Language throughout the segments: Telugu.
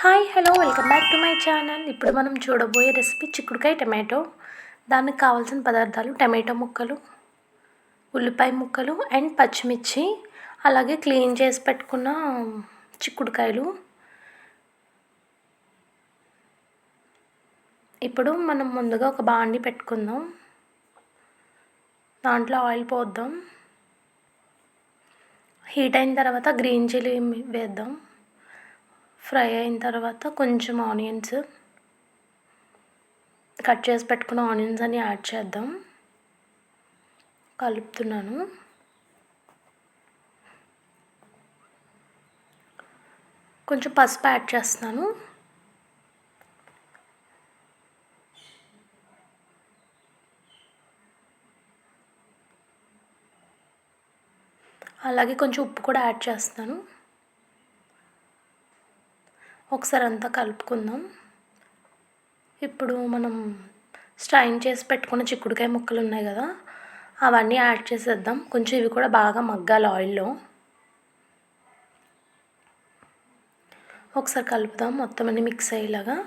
Hi hello welcome back to my channel. ఇప్పుడు మనం చూడబోయే రెసిపీ చిక్కుడుకాయ టమాటో. దానికి కావాల్సిన పదార్థాలు టమాటో ముక్కలు, ఉల్లిపాయ ముక్కలు అండ్ పచ్చిమిర్చి, అలాగే క్లీన్ చేసి పెట్టుకున్న చిక్కుడుకాయలు. ఇప్పుడు మనం ముందుగా ఒక బాండి పెట్టుకుందాం. దాంట్లో ఆయిల్ పోద్దాం. హీట్ అయిన తర్వాత గ్రీన్ చిల్లీ వేద్దాం. ఫ్రై అయిన తర్వాత కొంచెం ఆనియన్స్, కట్ చేసి పెట్టుకున్న ఆనియన్స్ అన్ని యాడ్ చేద్దాం. కలుపుతున్నాను. కొంచెం పసుపు యాడ్ చేస్తున్నాను. అలాగే కొంచెం ఉప్పు కూడా యాడ్ చేస్తాను. ఒకసారి అంతా కలుపుకుందాం. ఇప్పుడు మనం స్ట్రైన్ చేసి పెట్టుకున్న చిక్కుడుకాయ ముక్కలు ఉన్నాయి కదా, అవన్నీ యాడ్ చేసేద్దాం. కొంచెం ఇవి కూడా బాగా మగ్గాలి ఆయిల్లో. ఒకసారి కలుపుదాం మొత్తం అన్ని మిక్స్ అయ్యేలాగా.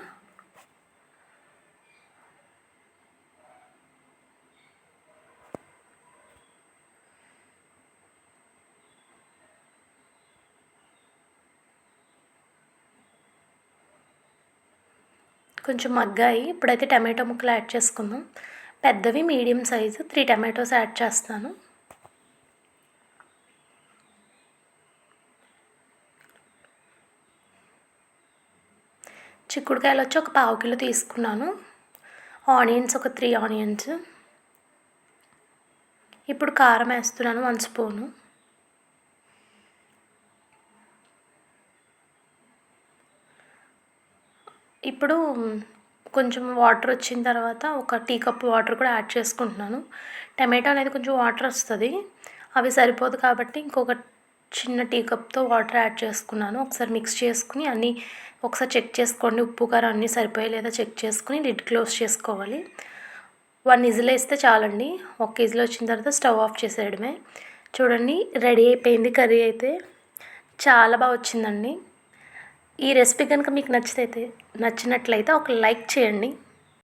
కొంచెం మగ్గాయి. ఇప్పుడైతే టమాటో ముక్కలు యాడ్ చేసుకుందాం. పెద్దవి మీడియం సైజు 3 టమాటోస్ యాడ్ చేస్తాను. చిక్కుడుకాయలు వచ్చి ఒక 1/2 కిలో తీసుకున్నాను. ఆనియన్స్ ఒక 3 ఆనియన్స్. ఇప్పుడు కారం వేస్తున్నాను 1 స్పూను. ఇప్పుడు కొంచెం వాటర్ వచ్చిన తర్వాత ఒక టీ కప్ వాటర్ కూడా యాడ్ చేసుకుంటున్నాను. టమాటో అనేది కొంచెం వాటర్ వస్తుంది, అవి సరిపోదు కాబట్టి ఇంకొక చిన్న టీ కప్తో వాటర్ యాడ్ చేసుకున్నాను. ఒకసారి మిక్స్ చేసుకుని అన్నీ ఒకసారి చెక్ చేసుకోండి, ఉప్పు కారం అన్నీ సరిపోయే లేదా చెక్ చేసుకుని లిడ్ క్లోజ్ చేసుకోవాలి. 1 విజిల్ వేస్తే చాలండి. 1 విజిల్ వచ్చిన తర్వాత స్టవ్ ఆఫ్ చేసేయడమే. చూడండి రెడీ అయిపోయింది కర్రీ అయితే. చాలా బాగా వచ్చిందండి. ఈ రెసిపీ కనుక మీకు నచ్చినట్లయితే ఒక లైక్ చేయండి.